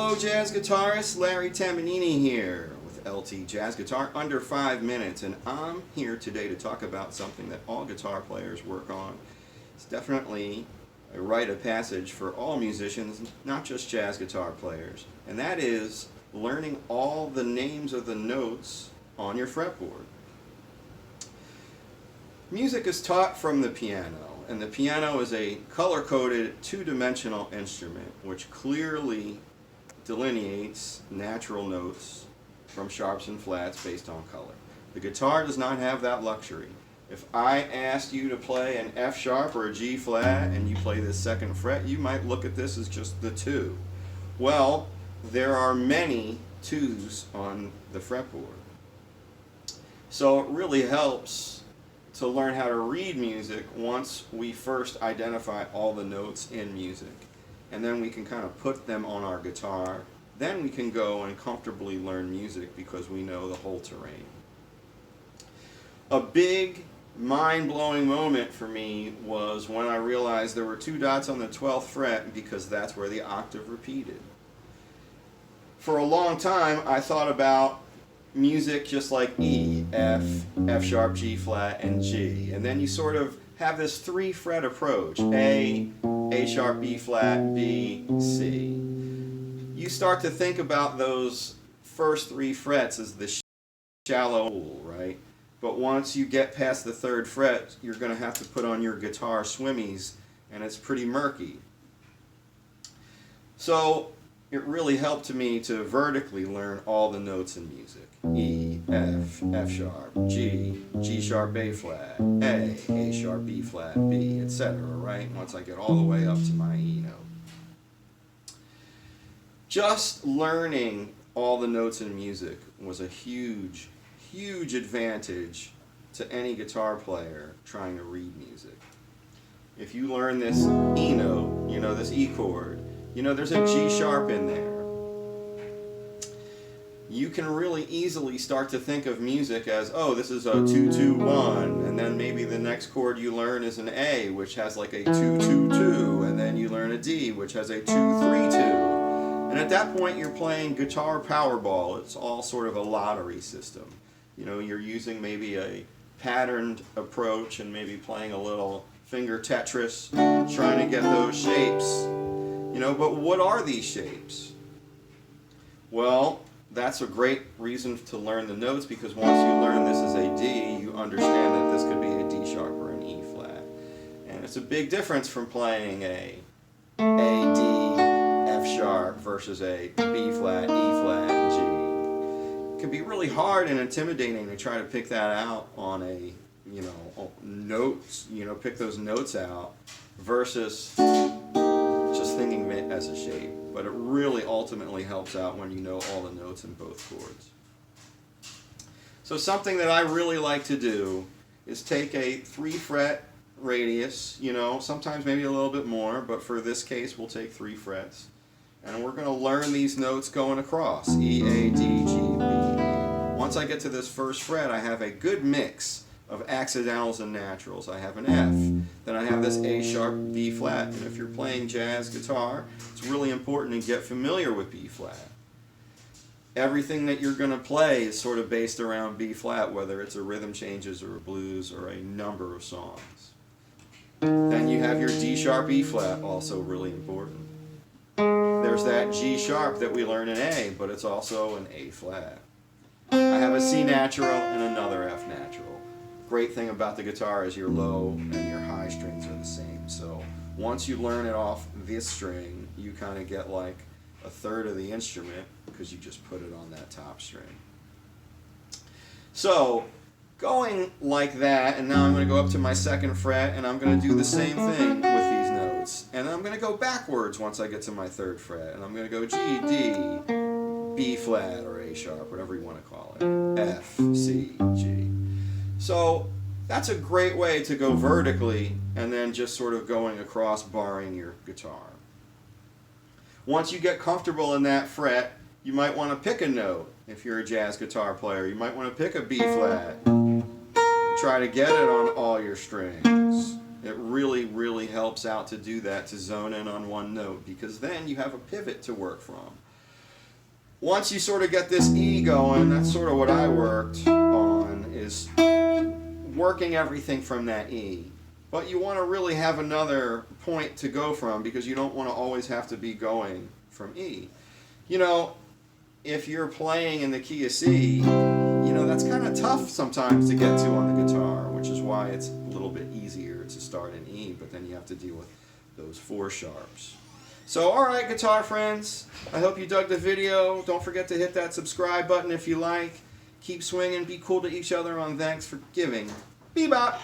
Hello, jazz guitarist Larry Tamanini here with LT Jazz Guitar under 5 minutes, and I'm here today to talk about something that all guitar players work on. It's definitely a rite of passage for all musicians, not just jazz guitar players, and that is learning all the names of the notes on your fretboard. Music is taught from the piano, and the piano is a color-coded two-dimensional instrument which clearly delineates natural notes from sharps and flats based on color. The guitar does not have that luxury. If I asked you to play an F sharp or a G flat and you play the second fret, you might look at this as just the two. Well, there are many twos on the fretboard. So it really helps to learn how to read music once we first identify all the notes in music. And then we can kind of put them on our guitar. Then we can go and comfortably learn music because we know the whole terrain. A big mind-blowing moment for me was when I realized there were two dots on the 12th fret because that's where the octave repeated. For a long time I thought about music just like E, F, F sharp, G flat, and G. And then you sort of have this 3 fret approach. A sharp, B flat, B, C. You start to think about those first 3 frets as the shallow pool, right? But once you get past the 3rd fret, you're going to have to put on your guitar swimmies, and it's pretty murky. So it really helped me to vertically learn all the notes in music. E, F, F sharp, G, G sharp, A flat, A sharp, B flat, B, etc. Right? Once I get all the way up to my E note. Just learning all the notes in music was a huge, huge advantage to any guitar player trying to read music. If you learn this E note, you know, this E chord, you know, there's a G sharp in there. You can really easily start to think of music as, oh, this is a 2-2-1, and then maybe the next chord you learn is an A, which has like a 2-2-2, and then you learn a D, which has a 2-3-2. And at that point, you're playing guitar Powerball. It's all sort of a lottery system. You know, you're using maybe a patterned approach and maybe playing a little finger Tetris, trying to get those shapes. You know, but what are these shapes? Well, that's a great reason to learn the notes, because once you learn this is a D, you understand that this could be a D sharp or an E flat. And it's a big difference from playing a D, F sharp versus a B flat, E flat, and G. It can be really hard and intimidating to try to pick that out on a, you know, notes, you know, pick those notes out versus just thinking of it as a shape. But it really ultimately helps out when you know all the notes in both chords. So something that I really like to do is take a 3 fret radius, you know, sometimes maybe a little bit more, but for this case we'll take 3 frets. And we're going to learn these notes going across, E, A, D, G, B. Once I get to this 1st fret, I have a good mix of accidentals and naturals. I have an F, then I have this A sharp, B flat, and if you're playing jazz guitar, it's really important to get familiar with B flat. Everything that you're going to play is sort of based around B flat, whether it's a rhythm changes or a blues or a number of songs. Then you have your D sharp, E flat, also really important. There's that G sharp that we learn in A, but it's also an A flat. I have a C natural and another F natural. Great thing about the guitar is your low and your high strings are the same. So once you learn it off this string, you kind of get like a third of the instrument because you just put it on that top string. So going like that, and now I'm going to go up to my 2nd fret and I'm going to do the same thing with these notes. And I'm going to go backwards once I get to my 3rd fret. And I'm going to go G, D, B flat or A sharp, whatever you want to call it, F, C, G. So that's a great way to go vertically and then just sort of going across barring your guitar. Once you get comfortable in that fret, you might want to pick a note. If you're a jazz guitar player, you might want to pick a B flat. Try to get it on all your strings. It really, really helps out to do that, to zone in on one note, because then you have a pivot to work from. once you sort of get this E going, that's sort of what I worked on, is working everything from that E. But you want to really have another point to go from, because you don't want to always have to be going from E. You know, if you're playing in the key of C, you know, that's kind of tough sometimes to get to on the guitar, which is why it's a little bit easier to start in E, but then you have to deal with those 4 sharps. So, alright, guitar friends, I hope you dug the video. Don't forget to hit that subscribe button if you like. Keep swinging, be cool to each other on Thanks for Giving. Bebop!